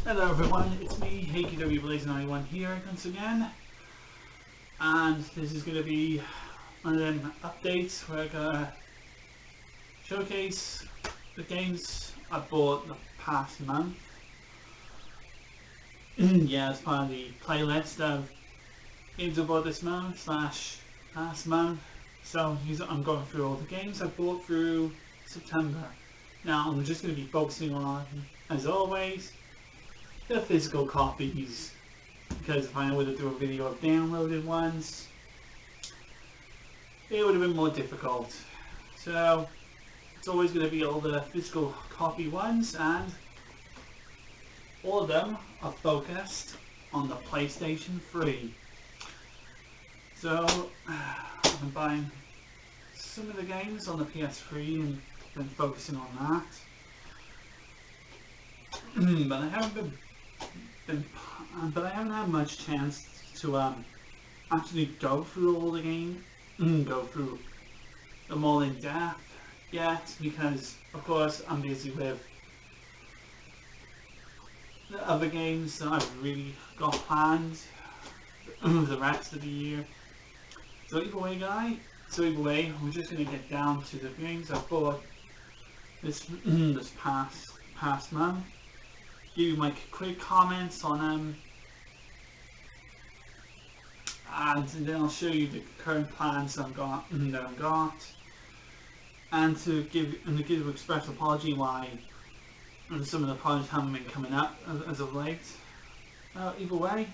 Hello everyone, it's me, HKWBlaze91 here once again, and this is going to be one of them updates where I'm going to showcase the games I bought the past month. Yeah, it's part of the playlist of games I bought this month / last month, so I'm going through all the games I bought through September. Now I'm just going to be focusing on, as always, the physical copies, because if I were to do a video of downloaded ones, it would have been more difficult. So it's always going to be all the physical copy ones, and all of them are focused on the PlayStation 3. So I've been buying some of the games on the PS3 and been focusing on that. But I haven't had much chance to actually go through all the games, go through them all in depth yet, because of course I'm busy with the other games that I've really got planned the rest of the year. So either way, we're just gonna get down to the games I bought this past month. Give you my quick comments on them, and then I'll show you the current plans I've got, and to give a special apology why some of the projects haven't been coming up as of late. Either way,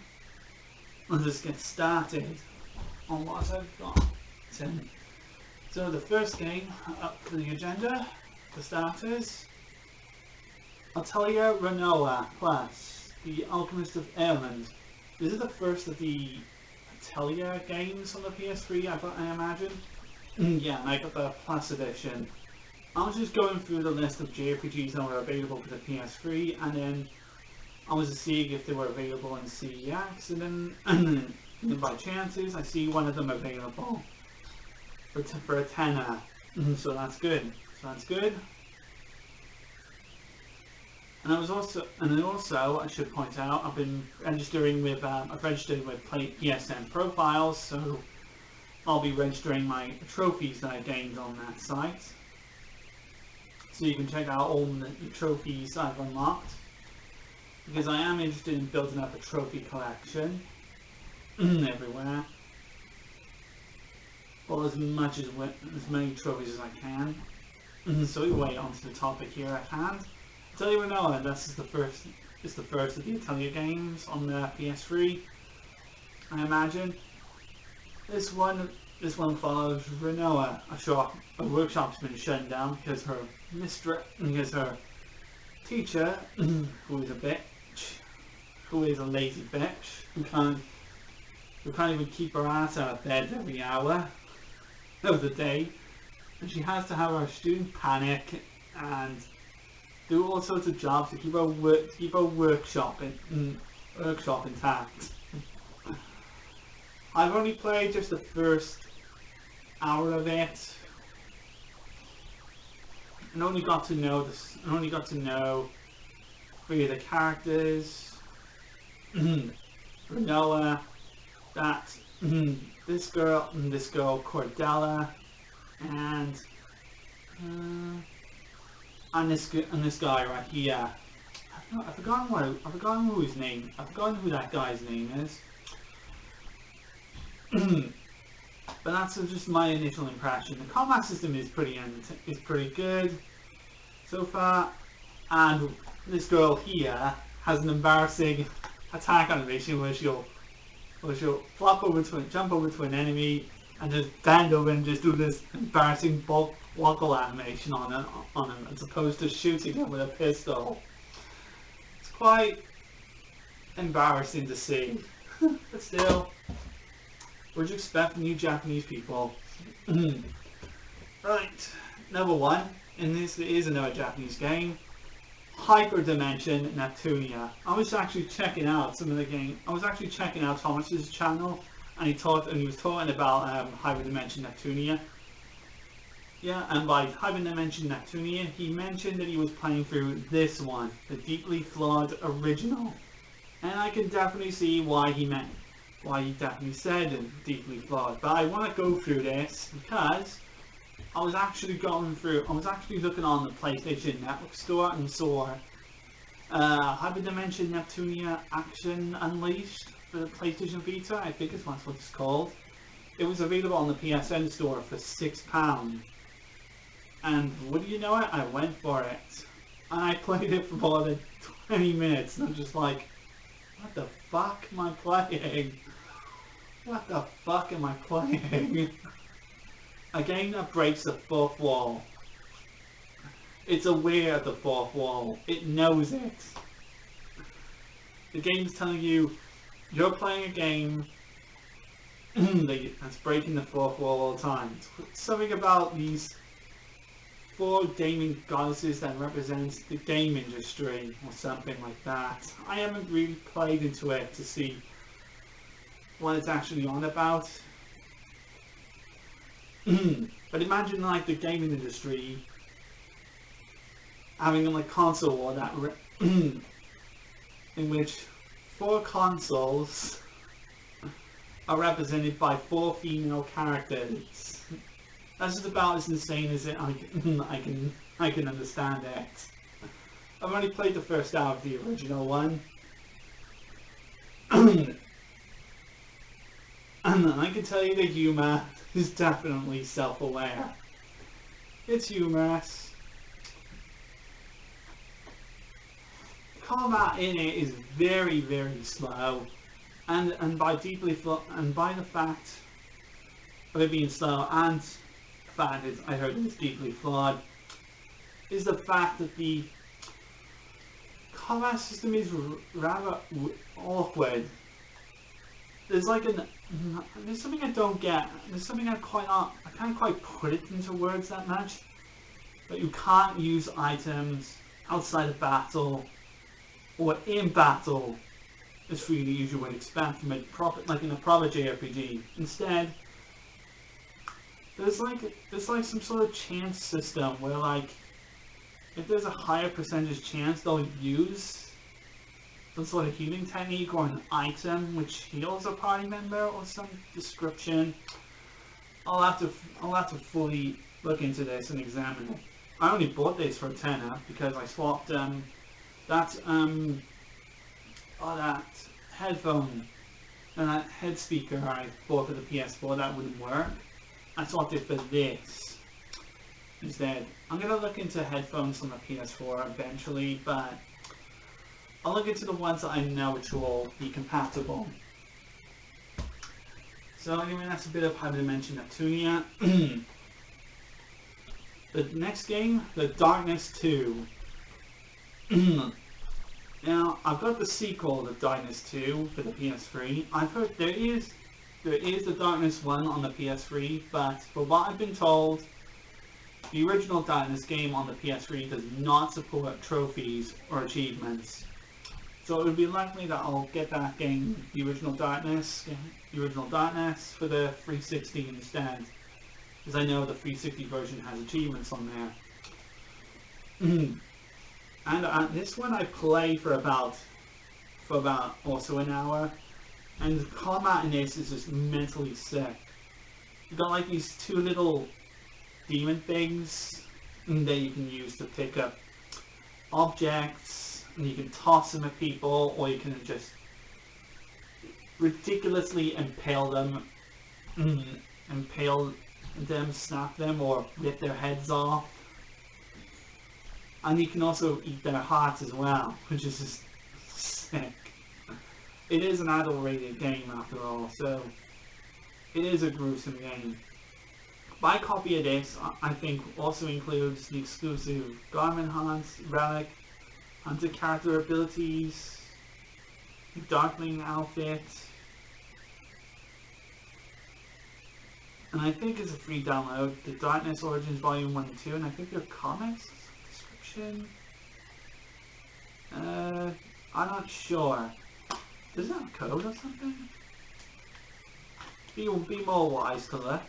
let's just get started on what I've got. So the first game up for the agenda, for starters, Atelier Renoa Plus, The Alchemist of Ireland. This is the first of the Atelier games on the PS3, I imagine. Yeah, and I got the Plus edition. I was just going through the list of JRPGs that were available for the PS3, and then I was seeing if they were available in CEX, and then by chances I see one of them available for a tenner. So that's good. And also, I should point out, I've registered with PSN profiles, so I'll be registering my trophies that I gained on that site. So you can check out all the trophies I've unlocked, because I am interested in building up a trophy collection everywhere. Well, as many trophies as I can. So anyway, onto the topic here at hand. Atelier Renoa, this is the first of the Atelier games on the PS3, I imagine. This one follows Renoa, a workshop's been shut down because her teacher, who is a lazy bitch, who can't even keep her ass out of bed every hour of the day, and she has to have her student panic and do all sorts of jobs to keep her workshop intact. I've only played just the first hour of it, and only got to know 3 of the characters. Renoa, this girl Cordella, and this guy right here. I've forgotten who that guy's name is. But that's just my initial impression. The combat system is pretty good so far, and this girl here has an embarrassing attack animation where she'll jump over to an enemy and just bend over and just do this embarrassing woggle animation on him, as opposed to shooting him with a pistol. It's quite embarrassing to see, but still, what'd you expect from you Japanese people? Right, number 1, and this is another Japanese game, Hyperdimension Neptunia. I was actually checking out some of the game. I was actually checking out Thomas's channel, and he was talking about Hyperdimension Neptunia. Yeah, and by having to mention Neptunia, he mentioned that he was playing through this one, the deeply flawed original. And I can definitely see why he definitely said deeply flawed. But I want to go through this because I was actually looking on the PlayStation Network store and saw having to mention Neptunia Action Unleashed for the PlayStation Vita, I think is what it's called. It was available on the PSN store for £6. And would you know it, I went for it. And I played it for more than 20 minutes and I'm just like, what the fuck am I playing? What the fuck am I playing? A game that breaks the fourth wall. It's aware of the fourth wall. It knows it. The game's telling you, you're playing a game that's breaking the fourth wall all the time. It's something about these 4 gaming goddesses that represents the game industry or something like that. I haven't really played into it to see what it's actually on about. But imagine like the gaming industry having like console war that in which 4 consoles are represented by 4 female characters. That's just about as insane as I can understand it. I've only played the first hour of the original one. And I can tell you the humour is definitely self-aware. It's humorous. Combat in it is very, very slow. And by the fact of it being slow and the fact that I heard it's deeply flawed, is the fact that the combat system is rather awkward. There's something I don't get. There's something I can't quite put it into words that much. But you can't use items outside of battle or in battle as freely as you would expect from like in a proper JRPG. Instead, there's some sort of chance system where like if there's a higher percentage chance they'll use some sort of healing technique or an item which heals a party member or some description. I'll have to fully look into this and examine it. I only bought this for a tenner because I swapped that headphone and that head speaker I bought for the PS4 that wouldn't work. I swapped it for this instead. I'm gonna look into headphones on the PS4 eventually, but I'll look into the ones that I know which will be compatible. So anyway, that's a bit of how to mention Neptunia. The next game, The Darkness 2. Now, I've got the sequel, The Darkness 2, for the PS3. I've heard there is The Darkness 1 on the PS3, but for what I've been told, the original Darkness game on the PS3 does not support trophies or achievements. So it would be likely that I'll get that game, the original Darkness for the 360 instead. Because I know the 360 version has achievements on there. And this one I played for about also an hour. And the combat in this is just mentally sick. You got like these 2 little demon things that you can use to pick up objects, and you can toss them at people, or you can just ridiculously impale them, snap them, or rip their heads off. And you can also eat their hearts as well, which is just sick. It is an adult rated game after all, so it is a gruesome game. My copy of this, I think, also includes the exclusive Garment Hunt, Relic, Hunter character abilities, Darkling outfit, and I think it's a free download, the Darkness Origins Volume 1 and 2, and I think they're comics, description, I'm not sure. Does that have a code or something? Be more wise to look.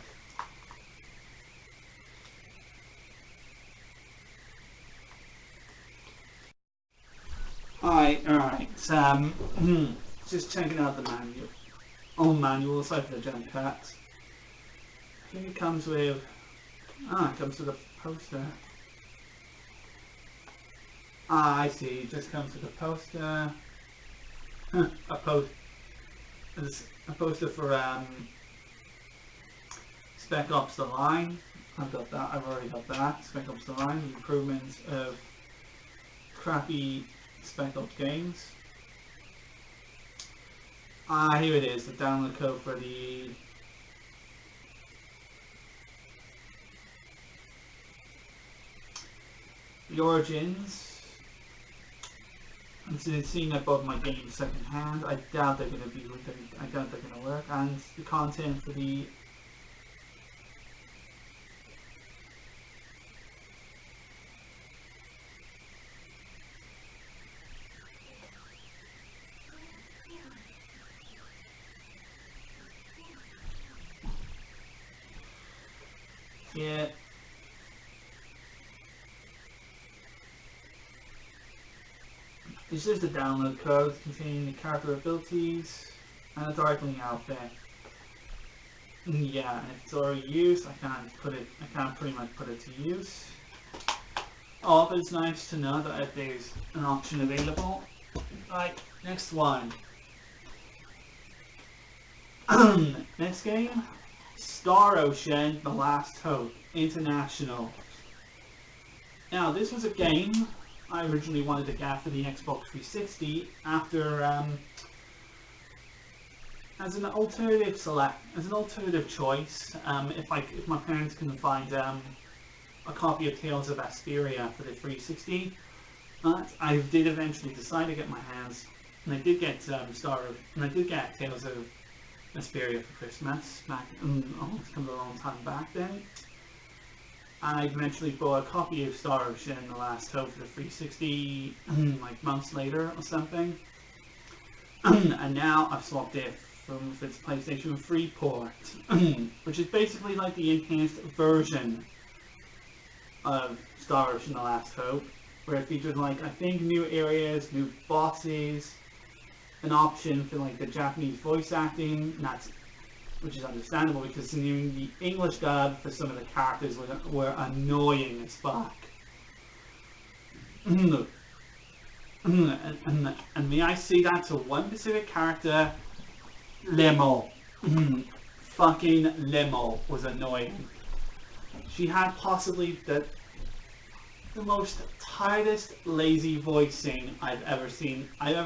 Alright, just checking out the manual. Oh, manual aside from the jump cut. I think it comes with, it comes with a poster. I see, it just comes with a poster. A poster for Spec Ops The Line. I've got that, I've already got that. Spec Ops The Line, the improvements of crappy Spec Ops games. Here it is, the download code for the Origins. I'm seeing I bought my game second hand. I doubt they're gonna work. And the content for the yeah. This is the download code containing the character abilities and a darkling outfit. Yeah, and if it's already used, I can't pretty much put it to use. Oh, but it's nice to know that there's an option available. Right, next one. Next game, Star Ocean: The Last Hope International. Now, this was a game I originally wanted to get for the Xbox 360 after as an alternative choice. If my parents couldn't find a copy of Tales of Vesperia for the 360, but I did eventually decide to get my hands, and I did get Tales of Vesperia for Christmas back. It's come a long time back then. I eventually bought a copy of Star Ocean: The Last Hope for the 360 like months later or something. And now I've swapped it from its PlayStation 3 port, which is basically like the enhanced version of Star Ocean: The Last Hope, where it features like, I think, new areas, new bosses, an option for like the Japanese voice acting, and which is understandable because the English dub for some of the characters were annoying as fuck. And may I say that to one specific character, Limo. Fucking Limo was annoying. She had possibly the most tightest, lazy voicing I've ever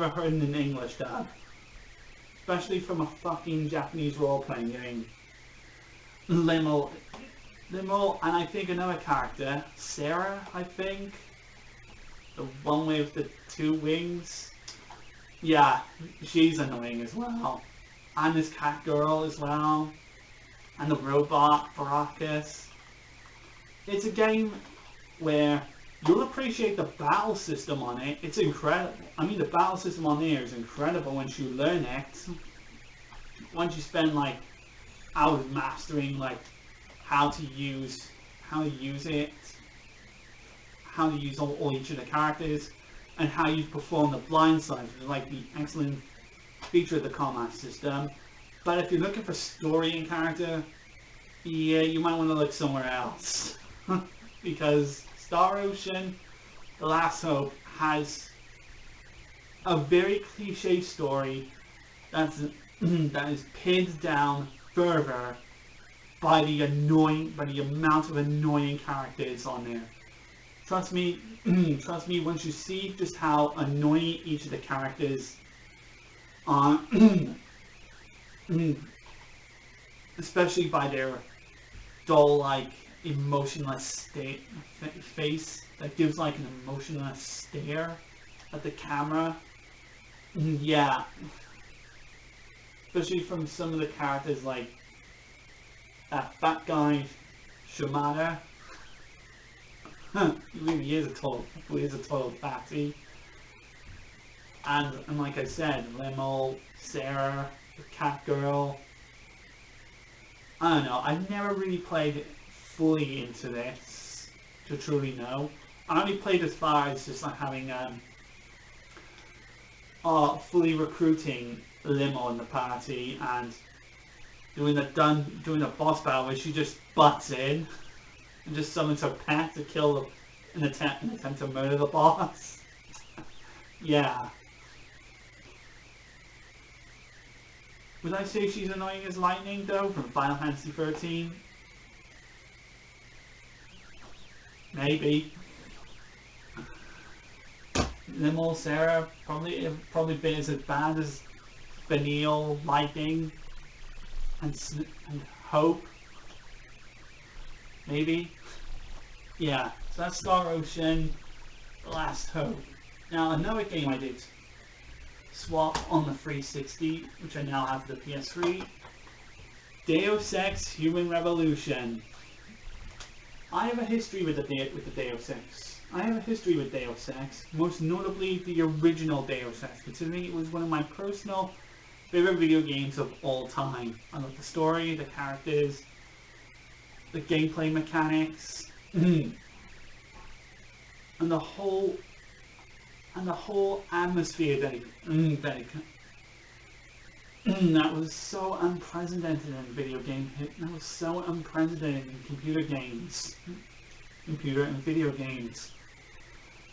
heard in an English dub. Especially from a fucking Japanese role-playing game. Limo, and I think another character, Sarah, I think. The one with the two wings. Yeah, she's annoying as well. And this cat girl as well. And the robot, Baracus. It's a game where you'll appreciate the battle system on it. It's incredible. I mean, the battle system on there is incredible once you learn it. Once you spend like hours mastering like how to use it, how to use all each of the characters, and how you perform the blind sides, which is like the excellent feature of the combat system. But if you're looking for story and character, yeah, you might want to look somewhere else. Because Star Ocean: The Last Hope has a very cliche story that is pinned down further by the amount of annoying characters on there. Trust me, once you see just how annoying each of the characters are, especially by their dull-like, emotionless face that gives like an emotionless stare at the camera. Yeah. Especially from some of the characters like that fat guy, Shimada. He really is a total fatty. And like I said, Limo, Sarah, the cat girl. I don't know, I've never really played fully into this to truly know. I only played as far as just like having are fully recruiting Limo in the party and doing the boss battle where she just butts in and just summons her pet to kill an attempt to murder the boss. Yeah. Would I say she's annoying as lightning though from Final Fantasy 13? Maybe. Limo Sarah probably been as bad as Vanille, Lightning, and Hope. Maybe. Yeah. So that's Star Ocean, The Last Hope. Now another game I did swap on the 360, which I now have the PS3. Deus Ex Human Revolution. I have a history with the Deus Ex. I have a history with Deus Ex, most notably the original Deus Ex, considering it was one of my personal favorite video games of all time. I love the story, the characters, the gameplay mechanics, and the whole atmosphere that was so unprecedented in video game. That was so unprecedented in computer and video games.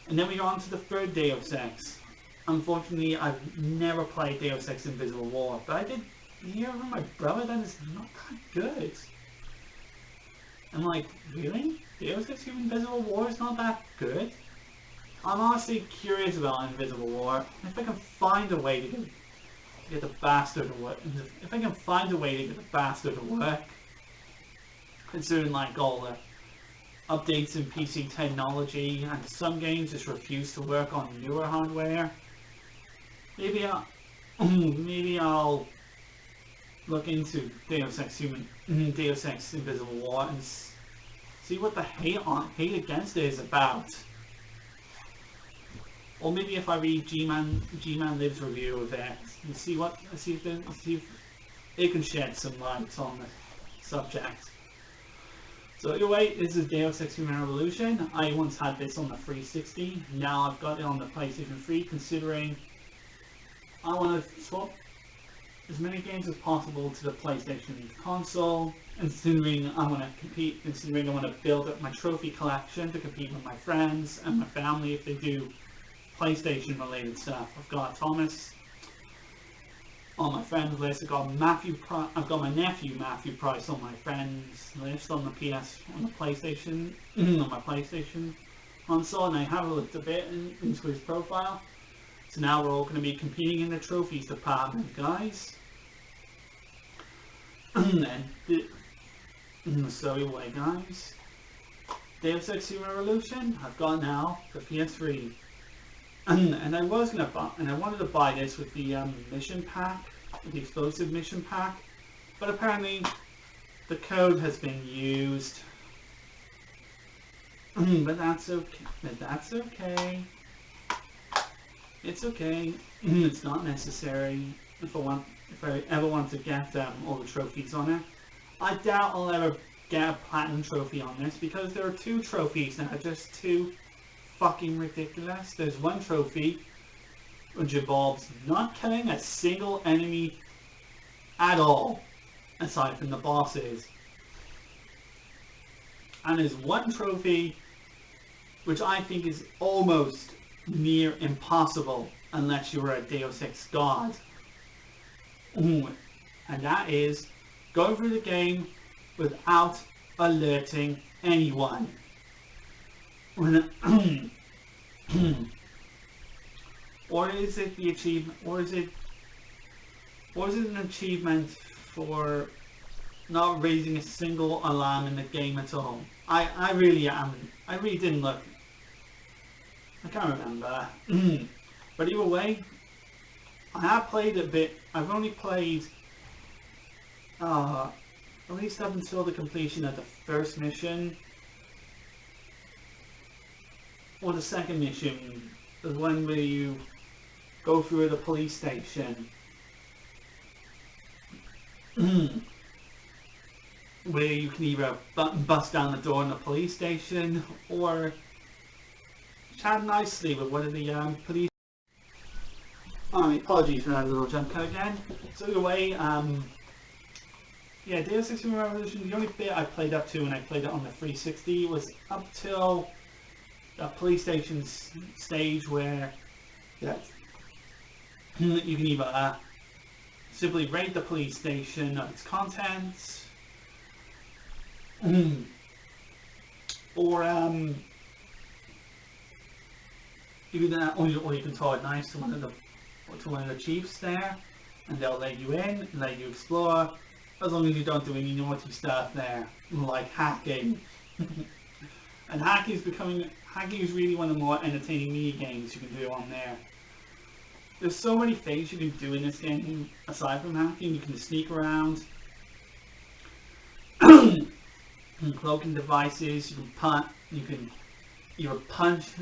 And then we go on to the third Deus Ex. Unfortunately, I've never played Deus Ex Invisible War, but I did hear from my brother that it's not that good. I'm like, really? Deus Ex Invisible War is not that good? I'm honestly curious about Invisible War. If I can find a way to get the bastard to work, considering like all the updates in PC technology, and some games just refuse to work on newer hardware. Maybe I'll look into Deus Ex Invisible War and see what the hate against it is about. Or maybe if I read G-Man Live's review of it and see if it can shed some light on the subject. So anyway, this is Deus Ex Human Revolution. I once had this on the 360. Now I've got it on the PlayStation 3, considering I want to swap as many games as possible to the PlayStation console, considering I want to build up my trophy collection to compete with my friends and my family if they do PlayStation related stuff. I've got Thomas on my friends list. I've got my nephew Matthew Price on my friends list on the PlayStation on my PlayStation console, and I have looked a bit into his profile. So now we're all going to be competing in the trophies department, guys. So anyway, guys, Deus Ex Human Revolution I've got now for PS3. And I wanted to buy this with the mission pack, the explosive mission pack, but apparently the code has been used. But that's okay. It's okay. It's not necessary if I ever want to get all the trophies on it. I doubt I'll ever get a platinum trophy on this, because there are 2 trophies that are just too fucking ridiculous. There's one trophy which involves not killing a single enemy at all, aside from the bosses. And there's one trophy which I think is almost near impossible unless you're a Deus Ex god. And that is going through the game without alerting anyone. Or is it the achievement, or is it an achievement for not raising a single alarm in the game at all? I really didn't look. I can't remember. But either way, I have played a bit. I've only played at least up until the completion of the first mission. Or the second mission, the one where you go through the police station. Where you can either bust down the door in the police station, or chat nicely with one of the police. Apologies for that little jump cut again. So either way, yeah, Deus Ex Human Revolution, the only bit I played up to when I played it on the 360 was up till the PlayStation stage where you can either simply rate the police station of its contents, or you can or you can throw a knife to one of the chiefs there, and they'll let you in, and let you explore, as long as you don't do any naughty stuff there, like hacking. And hacking is really one of the more entertaining mini games you can do on there. There's so many things you can do in this game aside from hacking. You can sneak around, cloaking devices, you can either punch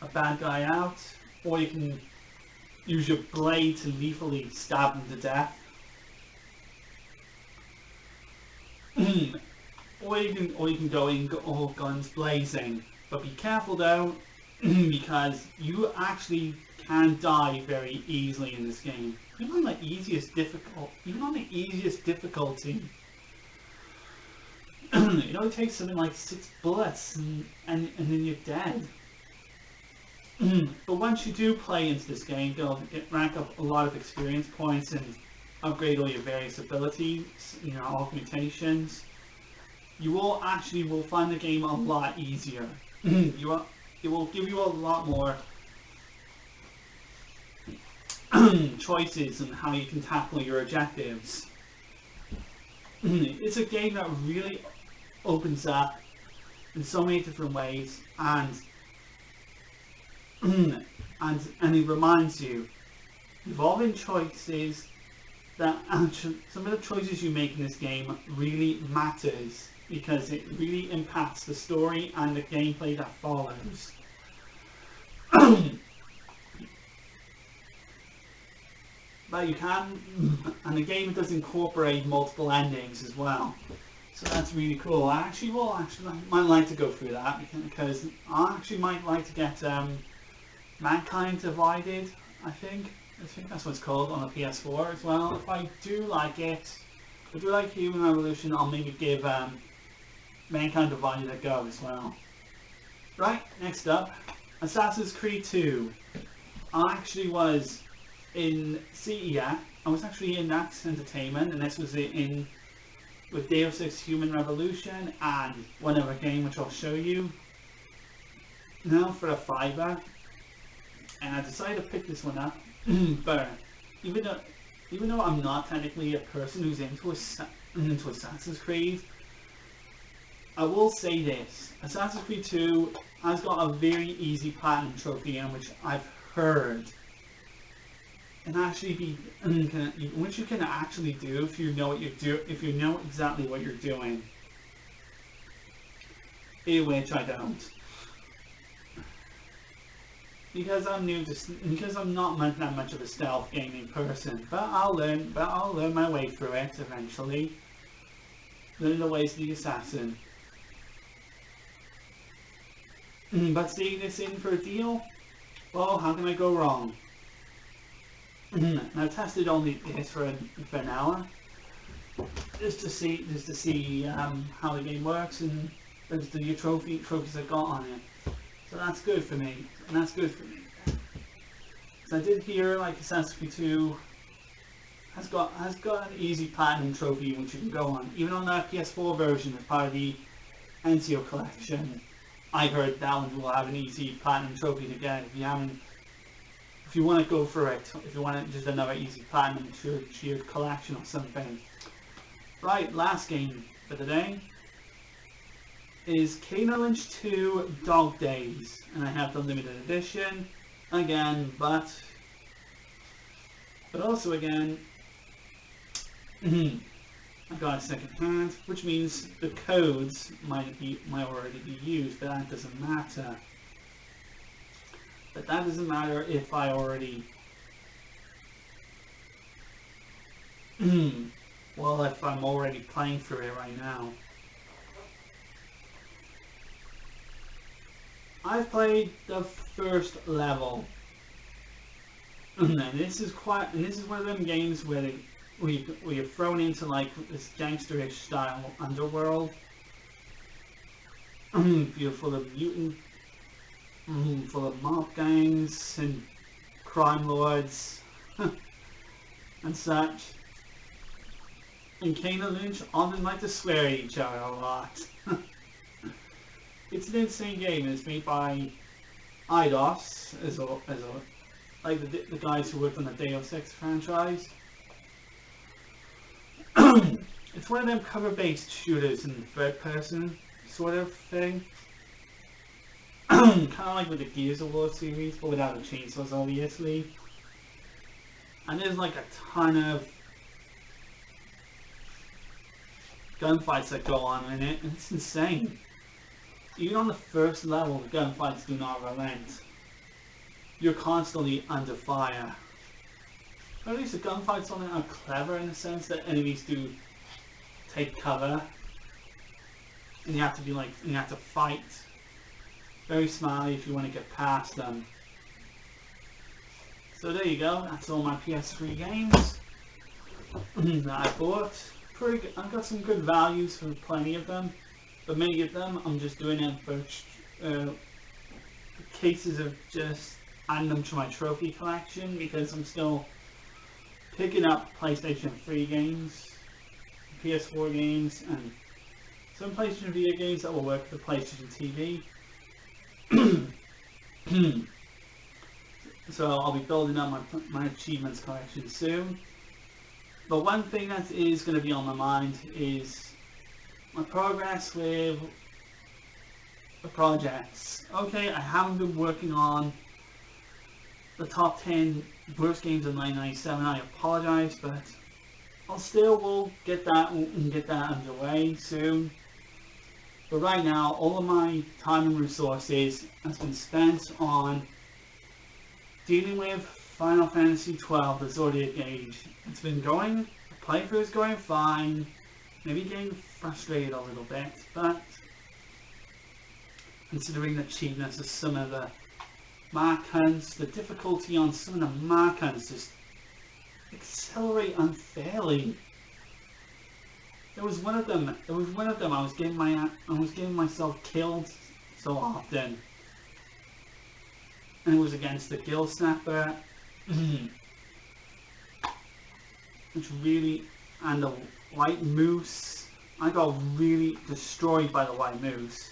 a bad guy out, or you can use your blade to lethally stab him to death. Or you can go in all guns blazing. But be careful though, because you actually can die very easily in this game. Even on the easiest difficulty. It only takes something like 6 bullets and then you're dead. But once you do play into this game, you'll rack up a lot of experience points and upgrade all your various abilities, augmentations. You will find the game a lot easier. It will give you a lot more choices on how you can tackle your objectives. It's a game that really opens up in so many different ways, and it reminds you evolving choices that some of the choices you make in this game really matters, because it really impacts the story and the gameplay that follows. But you can, and the game does incorporate multiple endings as well, so that's really cool. I might like to go through that, because I actually might like to get Mankind Divided, I think that's what it's called, on the PS4 as well. If I do like it, if I do like Human Revolution, I'll maybe give Mankind Divided a go as well. Right, next up, Assassin's Creed 2. I actually was in CEA. I was actually in that entertainment, and this was with Deus Ex Human Revolution and one other game which I'll show you now for a $5. And I decided to pick this one up. But even though I'm not technically a person who's into Assassin's Creed, I will say this: Assassin's Creed 2 has got a very easy platinum trophy, in which I've heard, and which you can actually do if you know exactly what you're doing. In which I don't. Because I'm not that much of a stealth gaming person, but I'll learn my way through it eventually. Learn the ways of the assassin. But seeing this in for a deal, well, how can I go wrong? I tested only this for an hour, just to see how the game works and the trophies I got on it. So that's good for me, and that's good for me. So I did hear like Assassin's Creed 2 has got an easy platinum trophy which you can go on, even on that PS4 version as part of the Ezio collection. I heard that one will have an easy platinum trophy to get if you want to go for it. If you want just another easy platinum to your collection or something. Right, last game for the day is Kano Lynch 2 Dog Days, and I have the limited edition again, but also again I got a second hand, which means the codes might already be used, but that doesn't matter. But that doesn't matter if I already well, if I'm already playing through it right now. I've played the first level. And then this is one of them games where we are thrown into like this gangsterish style underworld. You're full of mutant, full of mob gangs and crime lords and such. And Kane and Lynch often like to swear at each other a lot. It's an insane game. It's made by IDOS, like the guys who worked on the Deus Ex franchise. It's one of them cover-based shooters in the third person sort of thing. Kind of like with the Gears of War series, but without the chainsaws, obviously. And there's like a ton of gunfights that go on in it, and it's insane. Even on the first level, the gunfights do not relent. You're constantly under fire. But at least the gunfights on it are clever in the sense that enemies do take cover, and you have to fight very smartly if you want to get past them. So there you go. That's all my PS3 games that I bought. I've got some good values for plenty of them, but many of them I'm just doing it for cases of just adding them to my trophy collection, because I'm still picking up PlayStation 3 games, PS4 games, and some PlayStation video games that will work with the PlayStation TV. So I'll be building up my achievements collection soon. But one thing that is going to be on my mind is my progress with the projects. Okay, I haven't been working on the top 10 worst games of 1997. I apologize, but I'll will get that underway soon. But right now, all of my time and resources has been spent on dealing with Final Fantasy XII, the Zodiac Age. It's been going, the playthrough is going fine, maybe getting frustrated a little bit, but considering the cheapness of some of the mark hunts, the difficulty on some of the mark hunts just accelerate unfairly. There was one of them I was getting myself killed so often. And it was against the Guild Snapper. Which really, and the White Moose. I got really destroyed by the White Moose.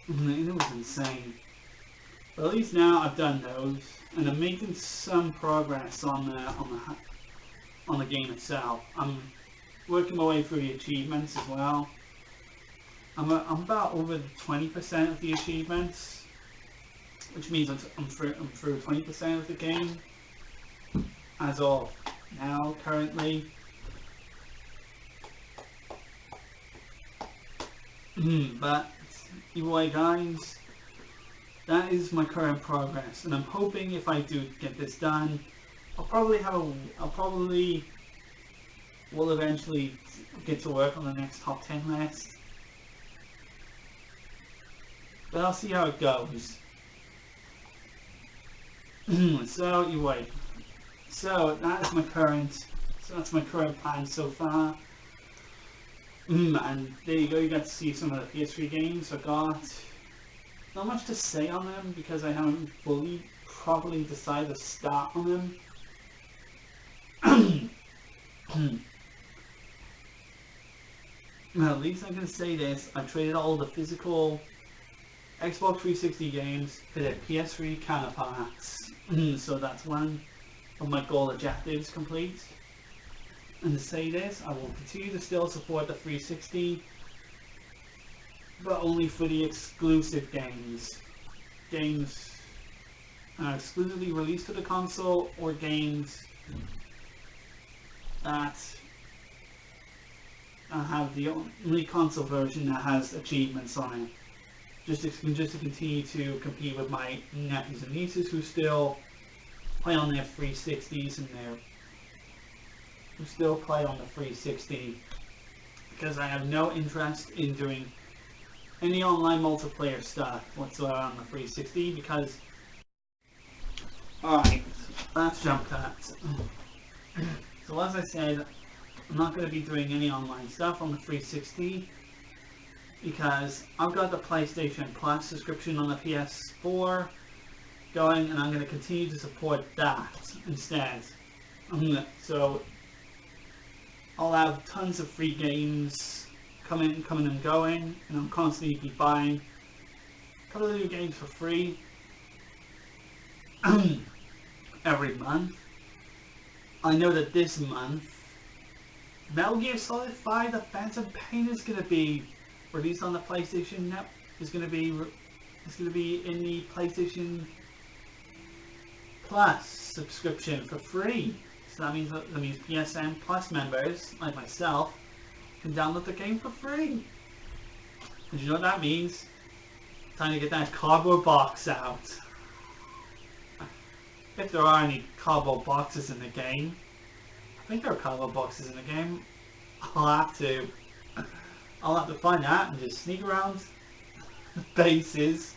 And it was insane. But at least now I've done those, and I'm making some progress on the game itself. I'm working my way through the achievements as well. I'm about over 20% of the achievements, which means I'm through 20% of the game as of now, currently. But either way, guys, that is my current progress, and I'm hoping if I do get this done, I'll probably will eventually get to work on the next top 10 list. But I'll see how it goes. So anyway, that's my current plan so far. And there you go, you got to see some of the PS3 games I got. Not much to say on them because I haven't fully properly decided to start on them. Well, at least I can say this, I traded all the physical Xbox 360 games for their PS3 counterparts. So that's one of my goal objectives complete. And to say this, I will continue to still support the 360, but only for the exclusive games. Games exclusively released to the console, or games that have the only console version that has achievements on it. Just to continue to compete with my nephews and nieces who still play on their 360s and who still play on the 360, because I have no interest in doing any online multiplayer stuff whatsoever on the 360, because Alright, let's jump that. So as I said, I'm not going to be doing any online stuff on the 360 because I've got the PlaySN Plus subscription on the PS4 going, and I'm going to continue to support that instead. So I'll have tons of free games coming and going, and I'm constantly be buying a couple of new games for free every month. I know that this month Metal Gear Solid 5: The Phantom Pain is going to be released on the PlayStation Net. It's going to be in the PlayStation Plus subscription for free. So that means PSN Plus members like myself can download the game for free. And you know what that means? Time to get that cardboard box out. If there are any cardboard boxes in the game. I think there are cardboard boxes in the game. I'll have to find that and just sneak around bases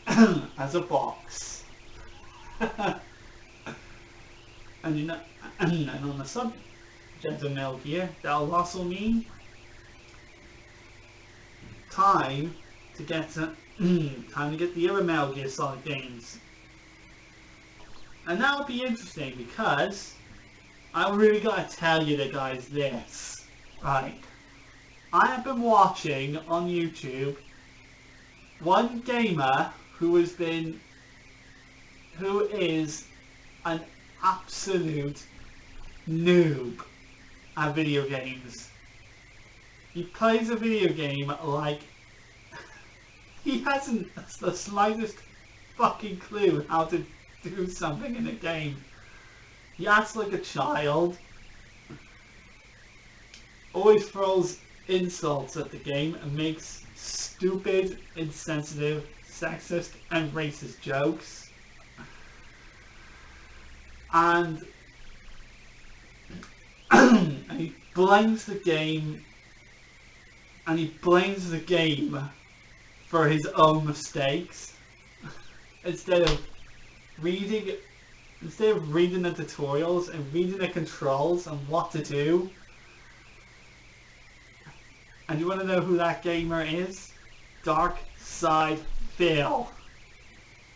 as a box. And you know, and on the subject of Metal Gear, that'll also mean time to get the other Metal Gear Solid games. And that'll be interesting because I really gotta tell you guys this. Right. I have been watching on YouTube one gamer who is an absolute noob at video games. He plays a video game like he hasn't the slightest fucking clue how to do something in a game. He acts like a child. Always throws insults at the game and makes stupid, insensitive, sexist and racist jokes. And he blames the game for his own mistakes instead of reading the tutorials and reading the controls and what to do. And you want to know who that gamer is? Dark Side Phil,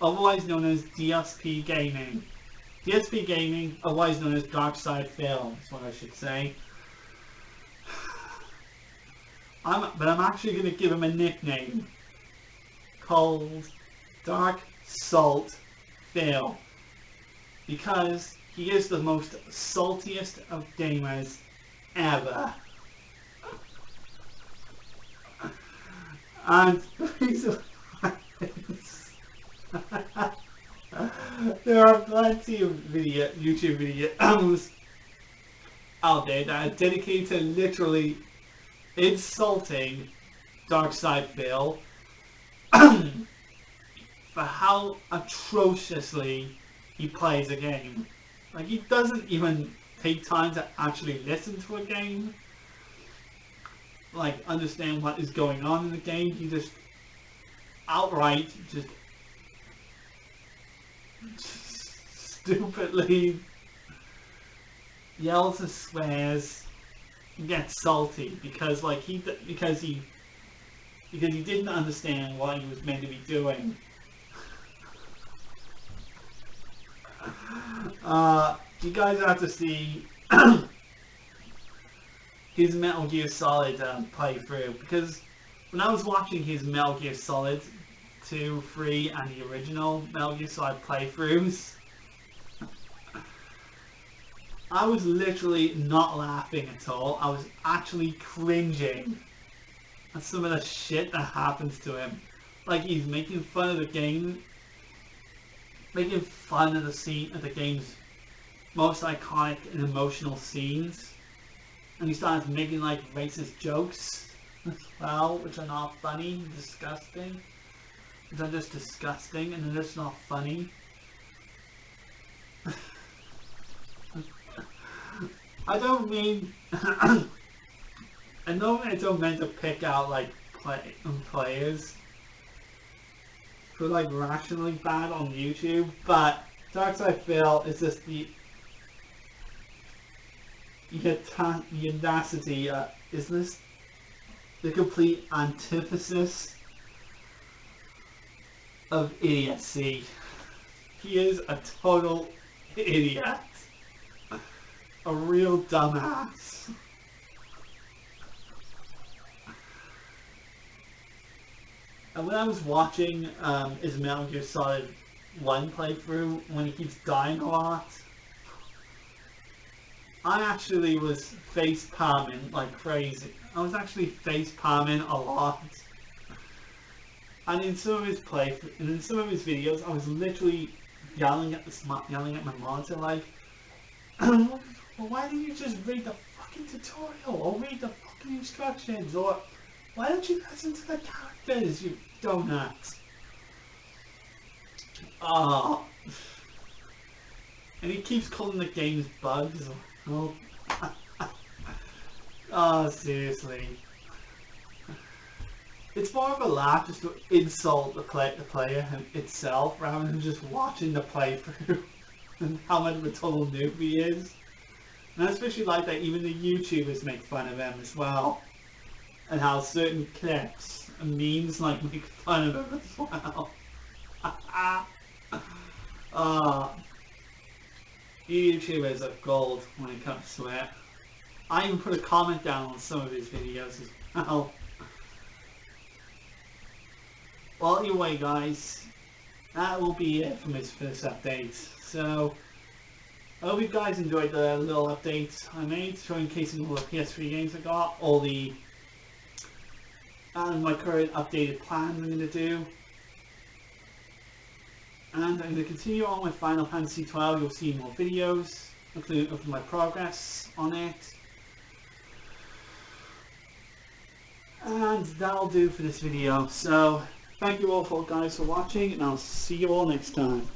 otherwise known as DSP Gaming. DSP Gaming, otherwise known as Dark Side Phil, is what I should say. But I'm actually going to give him a nickname called Dark Salt Phil, because he is the most saltiest of gamers ever. And the reason why is there are plenty of YouTube videos out there that are dedicated to literally insulting Darkside Phil for how atrociously he plays a game. Like, he doesn't even take time to actually listen to a game, like understand what is going on in the game. He just outright just stupidly yells and swears and gets salty because he didn't understand what he was meant to be doing. You guys have to see his Metal Gear Solid playthrough, because when I was watching his Metal Gear Solid 2, 3 and the original Metal Gear Solid playthroughs, I was literally not laughing at all. I was actually cringing at some of the shit that happens to him. Like, he's making fun of the game, making fun of the game's most iconic and emotional scenes, and he starts making like racist jokes as well, which are not funny, disgusting. Which are just disgusting and they're just not funny. I don't mean I don't mean to pick out like players like rationally bad on YouTube, but Dark Side Phil is just the audacity, is this the complete antithesis of idiocy. He is a total idiot. A real dumbass. And when I was watching his Metal Gear Solid 1 playthrough, when he keeps dying a lot, I actually was face palming like crazy. I was actually face palming a lot. And in some of his videos, I was literally yelling at my monitor like, well, why didn't you just read the fucking tutorial or read the fucking instructions, or why don't you listen to the characters, you donut? Oh. And he keeps calling the games bugs. Oh, oh, seriously. It's more of a laugh just to insult the player itself rather than just watching the playthrough and how much of a total noob he is. And I especially like that even the YouTubers make fun of him as well. And how certain clips and memes like make fun of him as well. YouTubers are gold when it comes to it. I even put a comment down on some of his videos as well. Well, anyway guys, that will be it from his first update. So, I hope you guys enjoyed the little update I made, showcasing all the PS3 games I got, all the, and my current updated plans I'm going to do. And I'm going to continue on with Final Fantasy 12, you'll see more videos, including of my progress on it. And that'll do for this video. So, thank you all guys for watching, and I'll see you all next time.